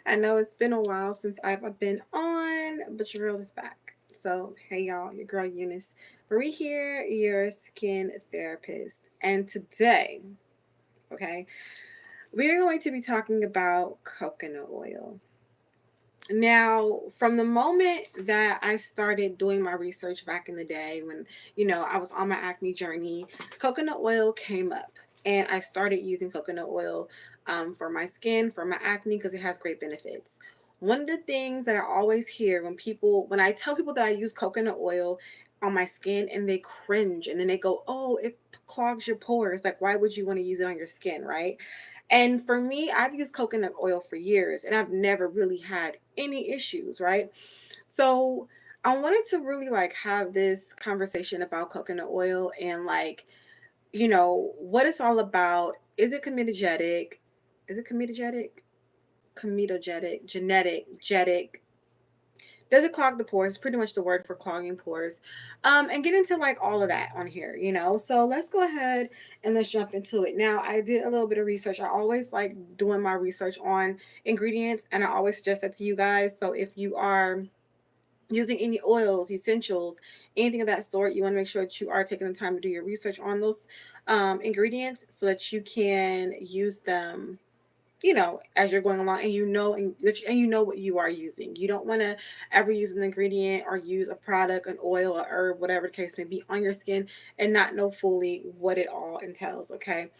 I know it's been a while since I've been on, but your girl is back. So, hey y'all, your girl Eunice Marie here, your skin therapist. And today, okay, we're going to be talking about coconut oil. Now, from the moment that I started doing my research back in the day when, I was on my acne journey, coconut oil came up. And I started using coconut oil for my skin, for my acne, because it has great benefits. One of the things that I always hear when I tell people that I use coconut oil on my skin and they cringe and then they go, oh, it clogs your pores. Like, why would you want to use it on your skin, right? And for me, I've used coconut oil for years and I've never really had any issues, right? So I wanted to really like have this conversation about coconut oil and like, what it's all about. Is it comedogenic? Is it comedogenic? Comedogenic, genetic, jetic, does it clog the pores? Pretty much the word for clogging pores. And get into like all of that on here. So let's go ahead and let's jump into it. Now, I did a little bit of research. I always like doing my research on ingredients, and I always suggest that to you guys. So if you are using any oils, essentials, anything of that sort, you want to make sure that you are taking the time to do your research on those ingredients so that you can use them as you're going along, and you know what you are using. You don't want to ever use an ingredient or use a product, an oil, or herb, whatever the case may be, on your skin and not know fully what it all entails. Okay,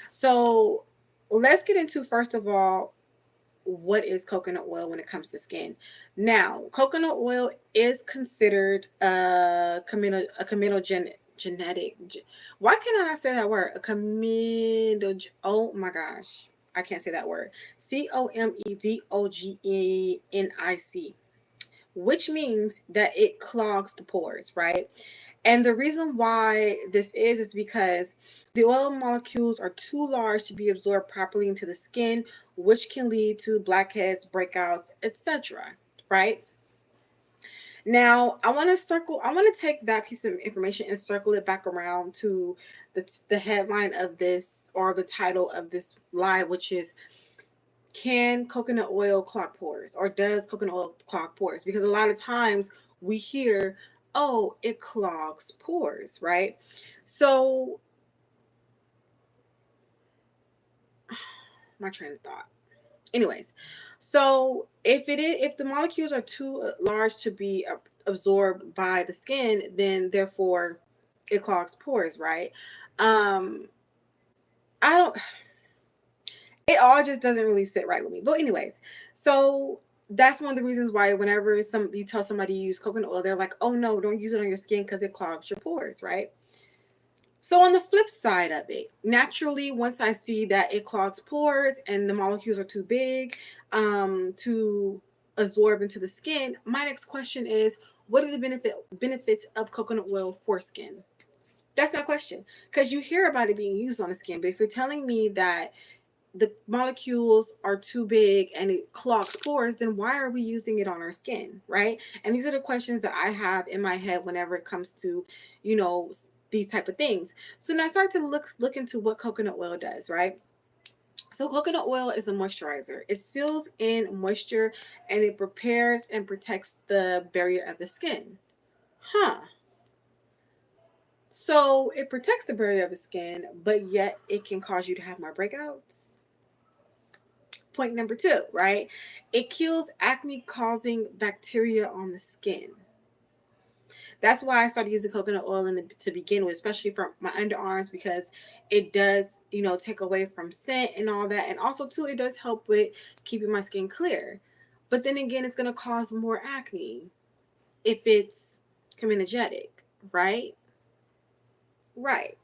so let's get into, first of all, what is coconut oil when it comes to skin. Now, coconut oil is considered a comedogenic genetic. Why can't I say that word? A comedog. Oh my gosh, I can't say that word. Comedogenic, which means that it clogs the pores, right? And the reason why this is because the oil molecules are too large to be absorbed properly into the skin, which can lead to blackheads, breakouts, etc. Right? Now, I want to take that piece of information and circle it back around to the headline of this, or the title of this live, which is, can coconut oil clog pores, or does coconut oil clog pores? Because a lot of times we hear, oh, it clogs pores, right? So, my train of thought. Anyways, so if the molecules are too large to be absorbed by the skin, then therefore it clogs pores, right? Um, I don't. It all just doesn't really sit right with me. But anyways, so that's one of the reasons why whenever you tell somebody you use coconut oil, they're like, "Oh no, don't use it on your skin because it clogs your pores," right? So on the flip side of it, naturally, once I see that it clogs pores and the molecules are too big to absorb into the skin, my next question is, what are the benefits of coconut oil for skin? That's my question. Because you hear about it being used on the skin, but if you're telling me that the molecules are too big and it clogs pores, then why are we using it on our skin, right? And these are the questions that I have in my head whenever it comes to, you know, these type of things. So now I start to look into what coconut oil does, right? So coconut oil is a moisturizer. It seals in moisture and it prepares and protects the barrier of the skin. Huh. So it protects the barrier of the skin, but yet it can cause you to have more breakouts. Point number two, right? It kills acne causing bacteria on the skin. That's why I started using coconut oil to begin with, especially for my underarms, because it does, take away from scent and all that. And also, too, it does help with keeping my skin clear. But then again, it's going to cause more acne if it's comedogenic, right? Right.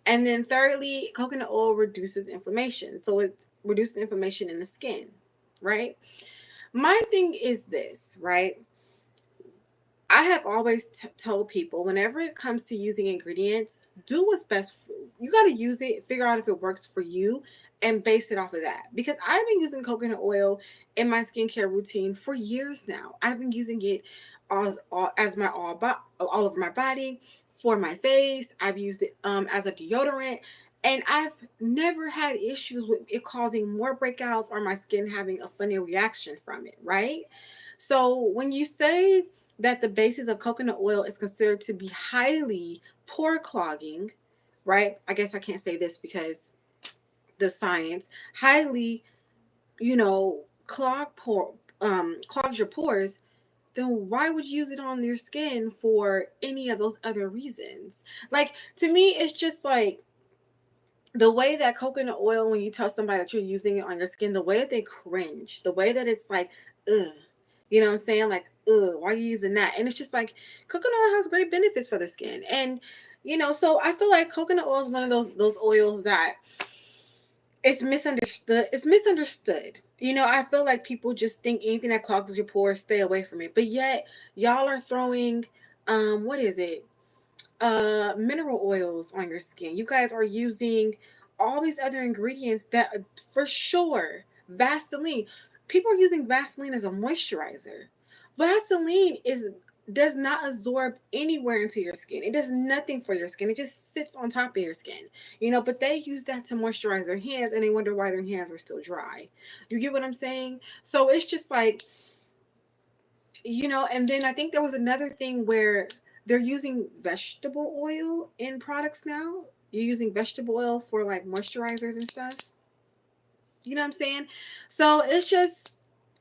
And then thirdly, coconut oil reduces inflammation. So it reduces inflammation in the skin, right? My thing is this, right? I have always told people, whenever it comes to using ingredients, do what's best. You got to use it, figure out if it works for you, and base it off of that. Because I've been using coconut oil in my skincare routine for years now. I've been using it as my all over my body, for my face. I've used it as a deodorant. And I've never had issues with it causing more breakouts or my skin having a funny reaction from it, right? So when you say that the basis of coconut oil is considered to be highly pore clogging, right? I guess I can't say this because the science highly, clogs your pores, then why would you use it on your skin for any of those other reasons? Like, to me, it's just like the way that coconut oil, when you tell somebody that you're using it on your skin, the way that they cringe, the way that it's like, ugh, you know what I'm saying? Like, ugh, why are you using that? And it's just like, coconut oil has great benefits for the skin. And, so I feel like coconut oil is one of those oils that it's misunderstood. It's misunderstood. I feel like people just think anything that clogs your pores, stay away from it. But yet, y'all are throwing, what is it? Mineral oils on your skin. You guys are using all these other ingredients that for sure Vaseline. People are using Vaseline as a moisturizer. Vaseline does not absorb anywhere into your skin. It does nothing for your skin. It just sits on top of your skin. But they use that to moisturize their hands and they wonder why their hands are still dry. You get what I'm saying? So it's just like, and then I think there was another thing where they're using vegetable oil in products now. You're using vegetable oil for like moisturizers and stuff. You know what I'm saying? So it's just,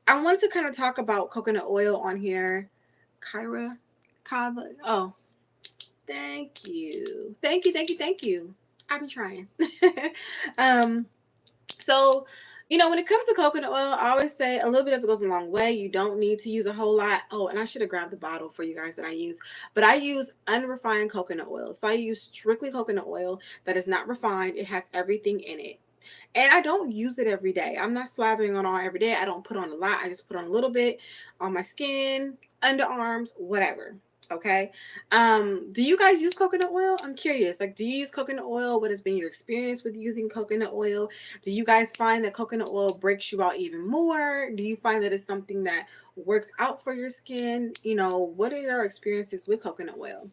I wanted to kind of talk about coconut oil on here. Kyra, Kava. Oh, thank you. Thank you, thank you, thank you. I've been trying. um, So, when it comes to coconut oil, I always say a little bit of it goes a long way. You don't need to use a whole lot. Oh, and I should have grabbed the bottle for you guys that I use. But I use unrefined coconut oil. So I use strictly coconut oil that is not refined. It has everything in it. And I don't use it every day. I'm not slathering on all every day. I don't put on a lot. I just put on a little bit on my skin, underarms, whatever. Okay. Do you guys use coconut oil? I'm curious. Like, do you use coconut oil? What has been your experience with using coconut oil? Do you guys find that coconut oil breaks you out even more? Do you find that it's something that works out for your skin? What are your experiences with coconut oil?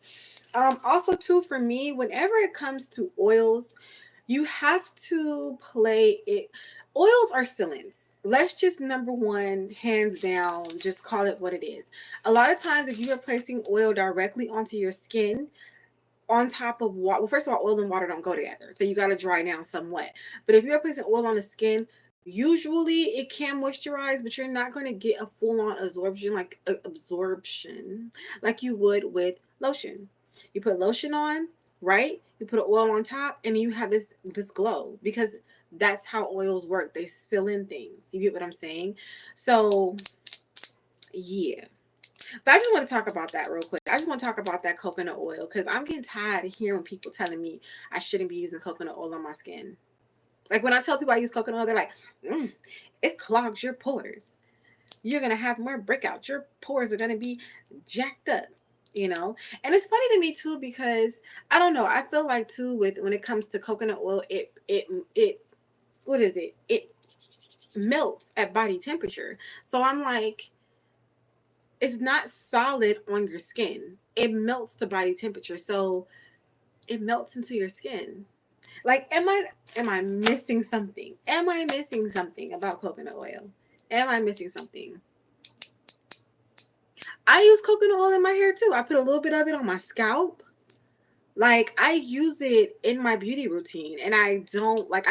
Also too, for me, whenever it comes to oils, you have to play it. Oils are sealants. Let's just number one, hands down, just call it what it is. A lot of times, if you are placing oil directly onto your skin, on top of water, well, first of all, oil and water don't go together, so you got to dry down somewhat. But if you're placing oil on the skin, usually it can moisturize, but you're not going to get a full-on absorption like you would with lotion. You put lotion on, right? You put an oil on top, and you have this glow because that's how oils work. They seal in things. You get what I'm saying? So, yeah. But I just want to talk about that real quick. I just want to talk about that coconut oil because I'm getting tired of hearing people telling me I shouldn't be using coconut oil on my skin. Like when I tell people I use coconut oil, they're like, it clogs your pores. You're going to have more breakouts. Your pores are going to be jacked up, And it's funny to me too because I don't know. I feel like too when it comes to coconut oil, it what is it? It melts at body temperature. So I'm like, it's not solid on your skin. It melts to body temperature. So it melts into your skin. Like, am I missing something? Am I missing something about coconut oil? Am I missing something? I use coconut oil in my hair too. I put a little bit of it on my scalp. Like, I use it in my beauty routine and I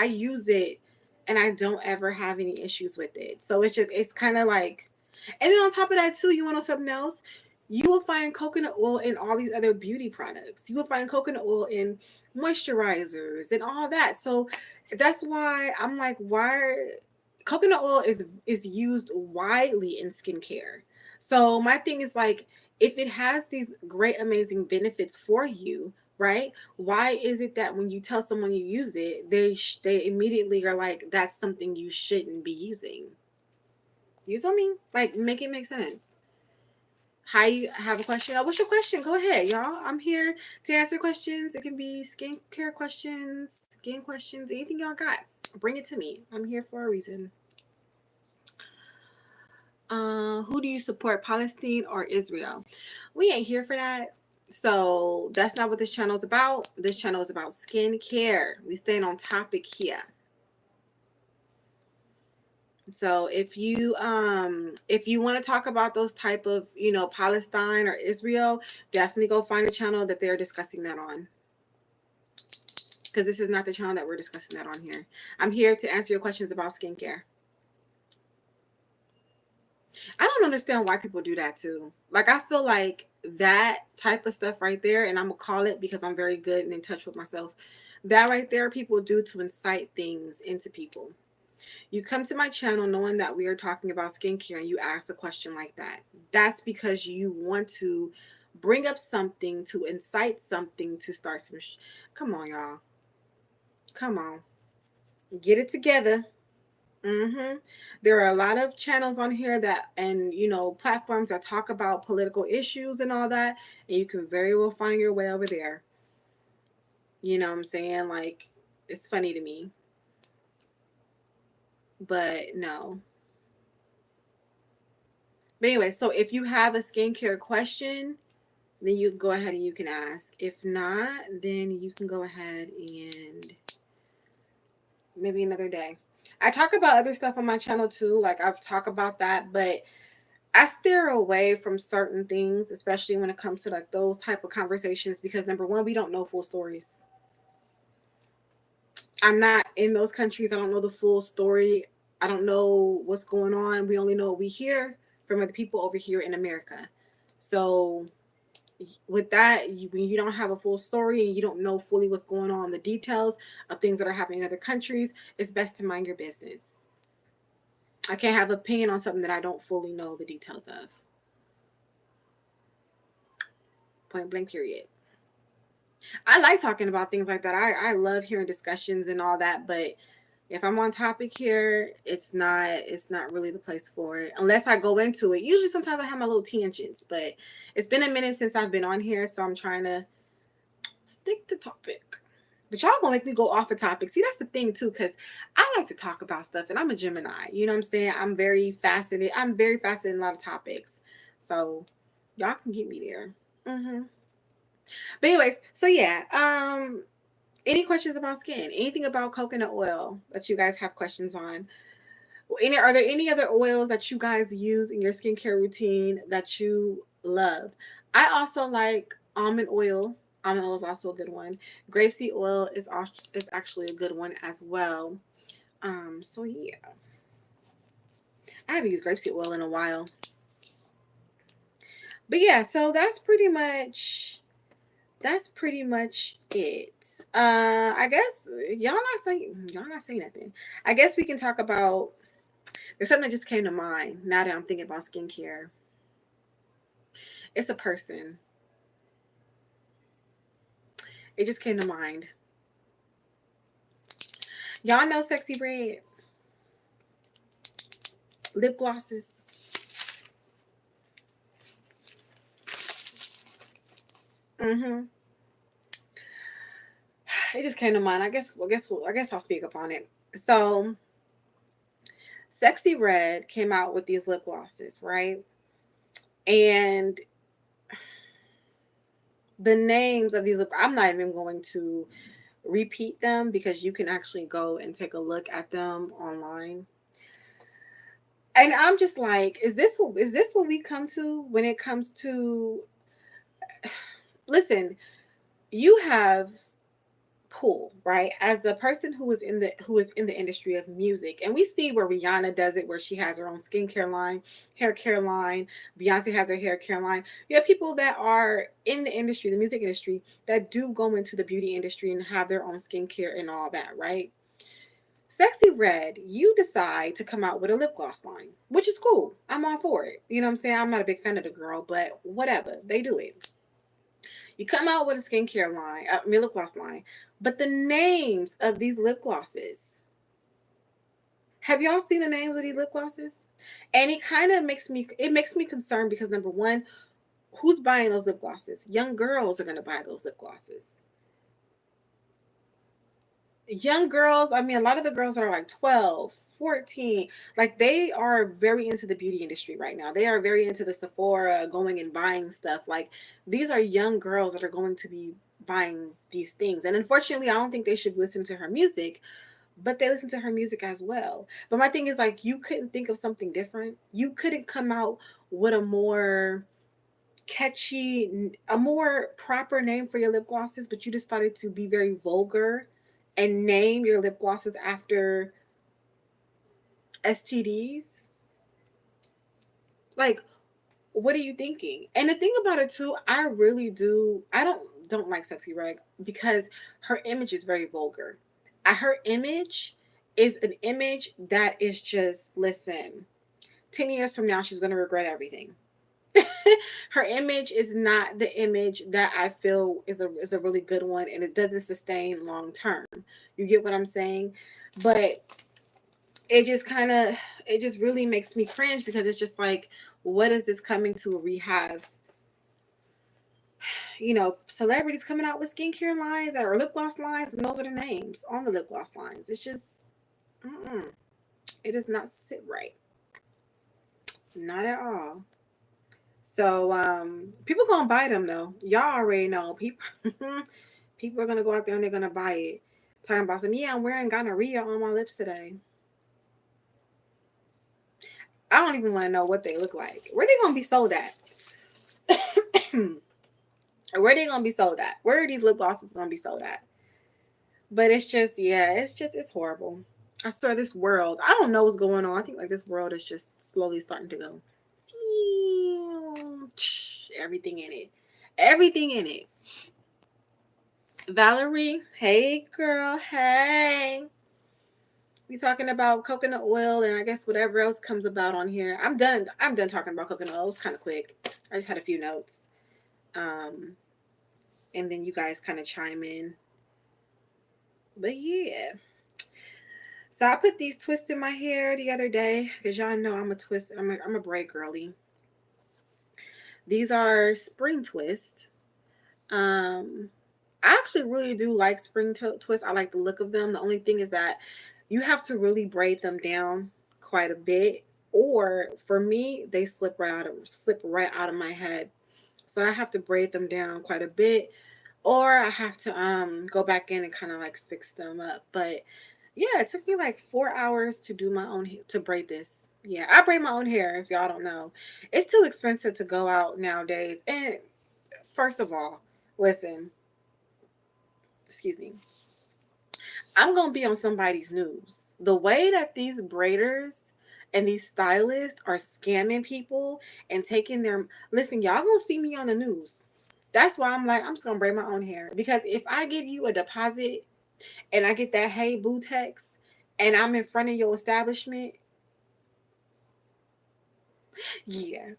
use it and I don't ever have any issues with it. So it's kind of like, and then on top of that too, you want to know something else? You will find coconut oil in all these other beauty products. You will find coconut oil in moisturizers and all that. So that's why I'm like, why coconut oil is used widely in skincare. So my thing is like, if it has these great, amazing benefits for you, right? Why is it that when you tell someone you use it, they immediately are like, that's something you shouldn't be using? You feel me? Like, make it make sense. Hi, have a question? Oh, what's your question? Go ahead, y'all. I'm here to answer questions. It can be skincare questions, skin questions, anything y'all got. Bring it to me. I'm here for a reason. Who do you support, Palestine or Israel? We ain't here for that. So that's not what this channel is about. This channel is about skincare. We staying on topic here. So if you want to talk about those type of, Palestine or Israel, definitely go find a channel that they're discussing that on. Because this is not the channel that we're discussing that on here. I'm here to answer your questions about skincare. I don't understand why people do that too. Like, I feel like that type of stuff right there, and I'm gonna call it because I'm very good and in touch with myself. That right there, people do to incite things into people. You come to my channel knowing that we are talking about skincare and you ask a question like that. That's because you want to bring up something to incite something to start some. Come on, y'all. Come on. Get it together. There are a lot of channels on here that, and platforms that talk about political issues and all that, and you can very well find your way over there. You know what I'm saying? Like, it's funny to me. But no. But anyway, so if you have a skincare question, then you can go ahead and you can ask. If not, then you can go ahead and maybe another day. I talk about other stuff on my channel too. Like, I've talked about that, but I steer away from certain things, especially when it comes to like those type of conversations, because number one, we don't know full stories. I'm not in those countries. I don't know the full story. I don't know what's going on. We only know what we hear from other people over here in America. So with that, when you don't have a full story and you don't know fully what's going on, the details of things that are happening in other countries, it's best to mind your business. I can't have an opinion on something that I don't fully know the details of. Point blank, period. I like talking about things like that. I love hearing discussions and all that, but if I'm on topic here, it's not really the place for it unless I go into it. Usually sometimes I have my little tangents, but it's been a minute since I've been on here, so I'm trying to stick to topic. But y'all gonna make me go off a topic. See, that's the thing too, because I like to talk about stuff and I'm a Gemini. You know what I'm saying? I'm very fascinated. I'm very fascinated in a lot of topics. So y'all can get me there. But anyways, so yeah. Any questions about skin? Anything about coconut oil that you guys have questions on? Are there any other oils that you guys use in your skincare routine that you love? I also like almond oil. Almond oil is also a good one. Grapeseed oil is actually a good one as well. So yeah, I haven't used grapeseed oil in a while. But yeah, so that's pretty much it. I guess y'all not saying nothing. I guess we can talk about. There's something that just came to mind now that I'm thinking about skincare. It's a person. It just came to mind. Y'all know Sexy Red lip glosses. Mm-hmm. It just came to mind. I guess I'll speak upon it. So, Sexy Red came out with these lip glosses, right? And the names of these I'm not even going to repeat them because you can actually go and take a look at them online. And I'm just like, is this what we come to when it comes to listen, you have pull, right? As a person who is in the industry of music, and we see where Rihanna does it, where she has her own skincare line, hair care line. Beyonce has her hair care line. You have people that are in the industry, the music industry, that do go into the beauty industry and have their own skincare and all that, right? Sexy Red, you decide to come out with a lip gloss line, which is cool. I'm all for it. You know what I'm saying? I'm not a big fan of the girl, but whatever. They do it. You come out with a skincare line, lip gloss line, but the names of these lip glosses. Have y'all seen the names of these lip glosses? And it kind of makes me concerned because number one, who's buying those lip glosses? Young girls are going to buy those lip glosses. young girls, I mean, a lot of the girls that are like 12, 14, like they are very into the beauty industry right now. They are very into the Sephora, going and buying stuff. Like these are young girls that are going to be buying these things. And unfortunately, I don't think they should listen to her music, but they listen to her music as well. But my thing is, like, you couldn't think of something different. You couldn't come out with a more catchy, a more proper name for your lip glosses, but you decided to be very vulgar and name your lip glosses after STDs. Like, what are you thinking? And the thing about it too, I really do. I don't like Sexy Reg because her image is very vulgar. Her image is an image that is just, listen. 10 years from now, she's gonna regret everything. Her image is not the image that I feel is a really good one, and it doesn't sustain long term. You get what I'm saying? But it just kind of, it just really makes me cringe because it's just like, what is this coming to? We have, celebrities coming out with skincare lines or lip gloss lines, and those are the names on the lip gloss lines. It's just, it does not sit right, not at all. So people gonna buy them though. Y'all already know. People people are gonna go out there and they're gonna buy it. Talking about some, yeah, I'm wearing gonorrhea on my lips today. I don't even want to know what they look like. Where they gonna be sold at? Where they gonna be sold at? Where are these lip glosses gonna be sold at? But it's just, yeah, it's horrible. I swear this world, I don't know what's going on. I think like this world is just slowly starting to go. Everything in it. Everything in it. Valerie, hey girl, hey. We talking about coconut oil and I guess whatever else comes about on here. I'm done. I'm done talking about coconut oil. It was kind of quick. I just had a few notes. And then you guys kind of chime in. But yeah. So I put these twists in my hair the other day because y'all know I'm a twist. I'm a braid girly. These are spring twist. I actually really do like spring twists. I like the look of them. The only thing is that you have to really braid them down quite a bit, or for me, they slip right out of my head. So I have to braid them down quite a bit, or I have to go back in and kind of like fix them up. But yeah, it took me like 4 hours to do my own to braid this. Yeah, I braid my own hair. If y'all don't know, it's too expensive to go out nowadays. And first of all, listen, excuse me, I'm gonna be on somebody's news. The way that these braiders and these stylists are scamming people and taking their, listen, y'all gonna see me on the news. That's why I'm like, I'm just gonna braid my own hair. Because if I give you a deposit and I get that hey boo text and I'm in front of your establishment, yeah.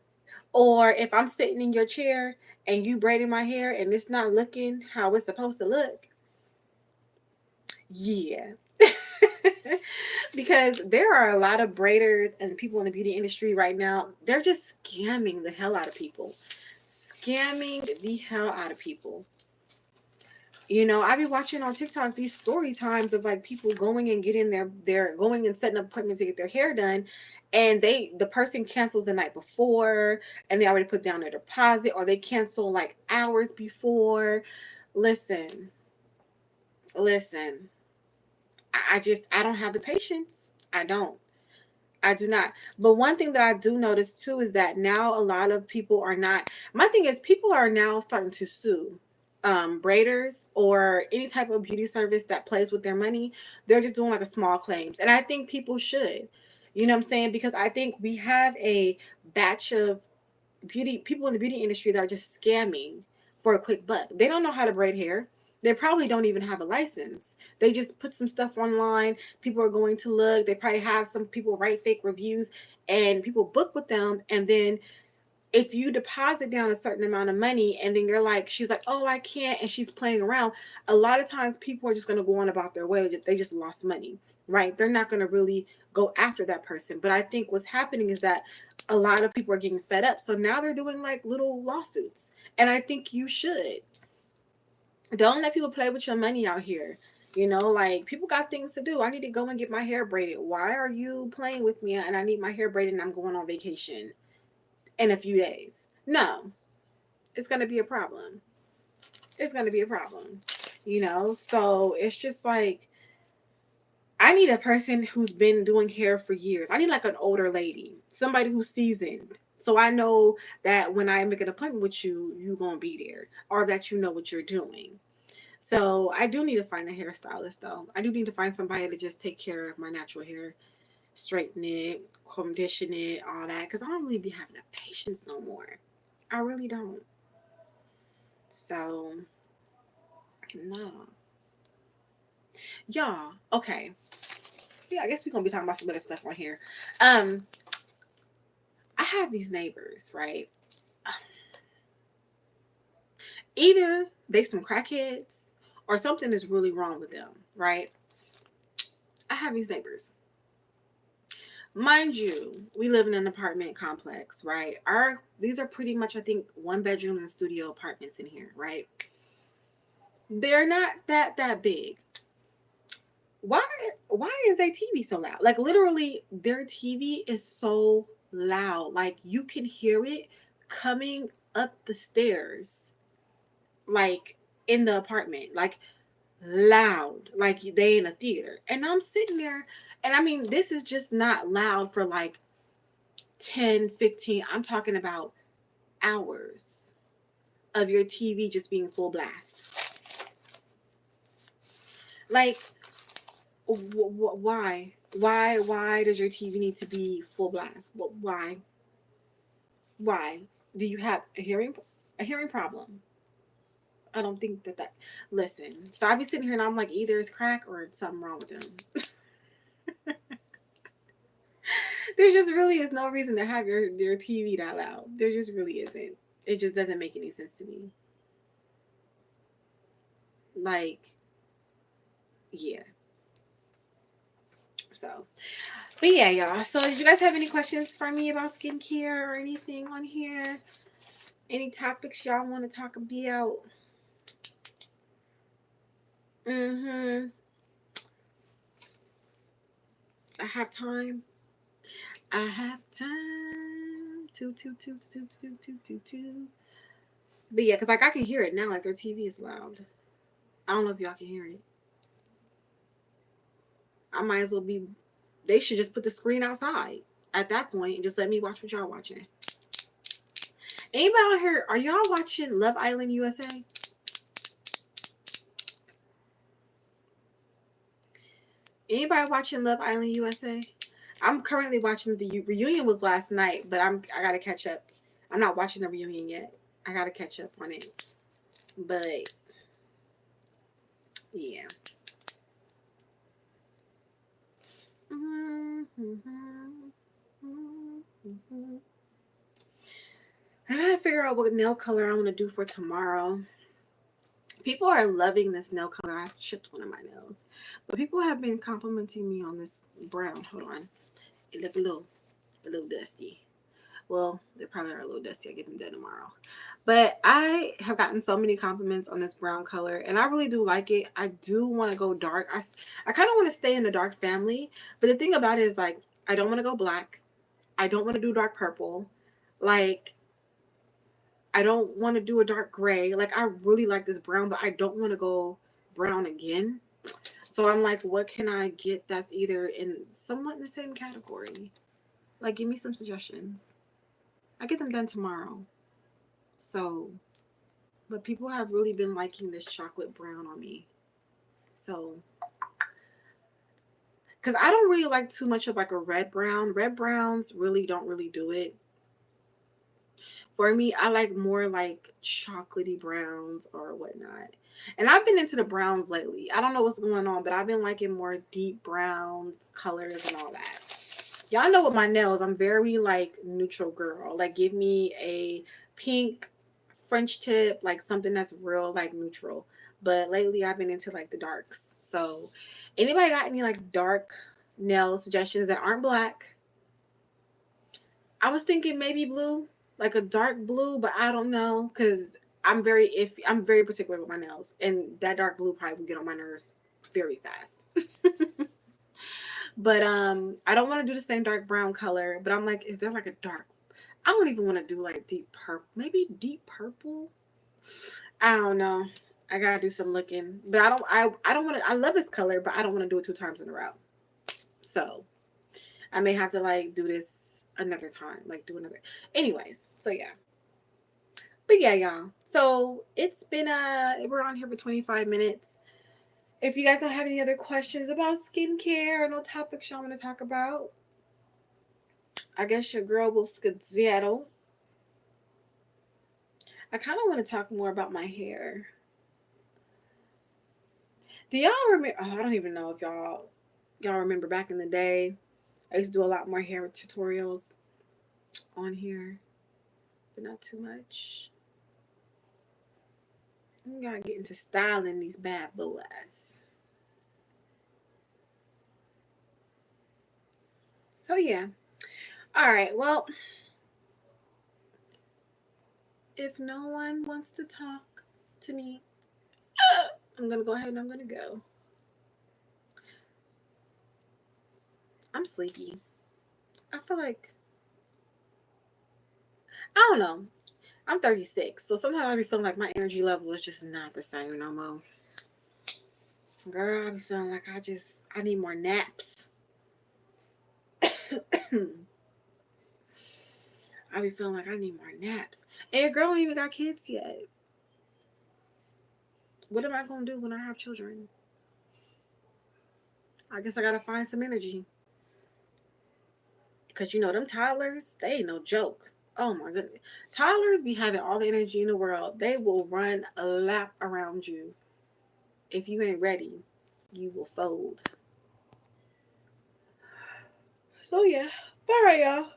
Or if I'm sitting in your chair and you braiding my hair and it's not looking how it's supposed to look, yeah. Because there are a lot of braiders and people in the beauty industry right now. They're just scamming the hell out of people. Scamming the hell out of people. I be watching on TikTok these story times of like people going and getting their going and setting up appointments to get their hair done, and the person cancels the night before and they already put down their deposit, or they cancel like hours before. Listen, listen. I don't have the patience. I do not. But one thing that I do notice too is that now a lot of people are not. My thing is, people are now starting to sue braiders or any type of beauty service that plays with their money. They're just doing like a small claims, and I think people should. You know what I'm saying? Because I think we have a batch of beauty people in the beauty industry that are just scamming for a quick buck. They don't know how to braid hair. They probably don't even have a license. They just put some stuff online. People are going to look. They probably have some people write fake reviews and people book with them. And then if you deposit down a certain amount of money and then you're like, she's like, oh, I can't. And she's playing around. A lot of times people are just going to go on about their way. They just lost money, right? They're not going to really go after that person. But I think what's happening is that a lot of people are getting fed up. So now they're doing like little lawsuits. And I think you should. Don't let people play with your money out here. You know, like people got things to do. I need to go and get my hair braided. Why are you playing with me and I need my hair braided and I'm going on vacation in a few days? No, it's going to be a problem. It's going to be a problem. You know, so it's just like I need a person who's been doing hair for years. I need like an older lady, somebody who's seasoned. So I know that when I make an appointment with you, you're going to be there or that you know what you're doing. So I do need to find a hairstylist though. I do need to find somebody to just take care of my natural hair, straighten it, condition it, all that. Because I don't really be having the patience no more. I really don't. So, no. Y'all, okay. Yeah, I guess we're going to be talking about some other stuff on here. Um, I have these neighbors, right? Either they some crackheads or something is really wrong with them, right? I have these neighbors. Mind you, we live in an apartment complex, right? These are pretty much, I think, one bedroom and studio apartments in here, right? They're not that big. Why why is their TV so loud? Like literally their TV is so loud. Like you can hear it coming up the stairs, like in the apartment. Like loud, like they in a theater. And I'm sitting there, and I mean, this is just not loud for like 10, 15. I'm talking about hours of your TV just being full blast. Like, why? Why does your TV need to be full blast? Why? Why? Do you have a hearing problem? I don't think that. Listen, so I be sitting here and I'm like, either it's crack or it's something wrong with them. There just really is no reason to have your TV that loud. There just really isn't. It just doesn't make any sense to me. Like, yeah. So, but yeah, y'all. So, did you guys have any questions for me about skincare or anything on here? Any topics y'all want to talk about? Mm-hmm. I have time. I have time. Two. But yeah, because like I can hear it now. Like their TV is loud. I don't know if y'all can hear it. I might as well be. They should just put the screen outside at that point and just let me watch what y'all watching. Anybody out here? Are y'all watching Love Island USA? Anybody watching Love Island USA? I'm currently watching the reunion. Was last night, but I gotta catch up. I'm not watching the reunion yet. I gotta catch up on it. But yeah. I gotta figure out what nail color I want to do for tomorrow. People are loving this nail color. I chipped one of my nails, but people have been complimenting me on this brown. Hold on, it look a little dusty. Well, they probably are a little dusty. I get them done tomorrow. But I have gotten so many compliments on this brown color, and I really do like it. I do want to go dark. I kind of want to stay in the dark family, but the thing about it is like I don't want to go black. I don't want to do dark purple. Like I don't want to do a dark gray. Like I really like this brown, but I don't want to go brown again. So I'm like, what can I get that's either in somewhat in the same category? Like, give me some suggestions. I get them done tomorrow. So, but people have really been liking this chocolate brown on me. So, because I don't really like too much of like a red brown. Red browns really don't really do it. For me, I like more like chocolatey browns or whatnot. And I've been into the browns lately. I don't know what's going on, but I've been liking more deep browns, colors, and all that. Y'all know with my nails, I'm very like neutral girl. Like give me a pink French tip, like something that's real like neutral. But lately I've been into like the darks. So anybody got any like dark nail suggestions that aren't black? I was thinking maybe blue, like a dark blue, but I don't know because I'm very particular with my nails, and that dark blue probably would get on my nerves. very fast. But I don't want to do the same dark brown color, but I'm like, is there like a dark, I don't even want to do like deep purple, maybe deep purple. I don't know. I gotta do some looking, but I don't want to. I love this color, but I don't want to do it 2 times in a row. So I may have to like do this another time, like do another. Anyways, so yeah. But yeah, y'all. So it's been we're on here for 25 minutes. If you guys don't have any other questions about skincare or no topics y'all want to talk about, I guess your girl will skedaddle. I kind of want to talk more about my hair. Do y'all remember? Oh, I don't even know if y'all remember back in the day. I used to do a lot more hair tutorials on here, but not too much. We gotta get into styling these bad boys. So yeah. All right. Well, if no one wants to talk to me, I'm gonna go ahead and I'm gonna go. I'm sleepy. I feel like I don't know. I'm 36, so sometimes I be feeling like my energy level is just not the same no more. Girl, I be feeling like I need more naps. I be feeling like I need more naps. And your girl ain't even got kids yet. What am I gonna do when I have children? I guess I gotta find some energy. Cause you know them toddlers, they ain't no joke. Oh my goodness. Toddlers be having all the energy in the world. They will run a lap around you. If you ain't ready, you will fold. So yeah. All right, y'all.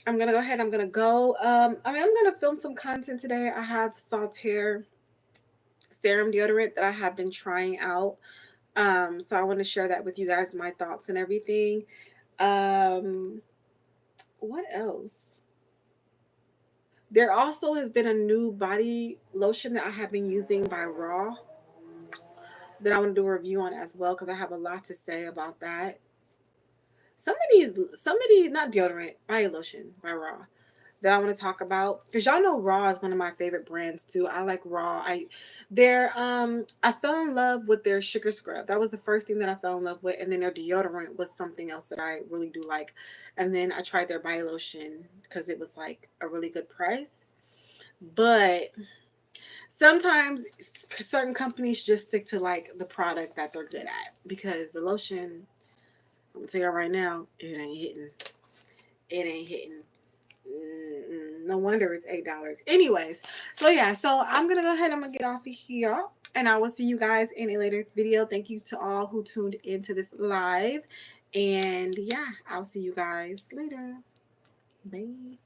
I'm gonna go ahead. I'm gonna go. I'm gonna film some content today. I have Saltaire serum deodorant that I have been trying out. So I want to share that with you guys, my thoughts and everything. Um, what else? There also has been a new body lotion that I have been using by Raw that I want to do a review on as well because I have a lot to say about that. Somebody, not deodorant, body lotion by Raw that I want to talk about because y'all know Raw is one of my favorite brands too. I like Raw. I fell in love with their sugar scrub. That was the first thing that I fell in love with, and then their deodorant was something else that I really do like. And then I tried their body lotion because it was like a really good price. But sometimes certain companies just stick to like the product that they're good at because the lotion, I'm gonna tell you right now, it ain't hitting. It ain't hitting. No wonder it's $8. Anyways, so yeah, so I'm gonna go ahead. I'm gonna get off of here, and I will see you guys in a later video. Thank you to all who tuned into this live, and yeah, I'll see you guys later. Bye.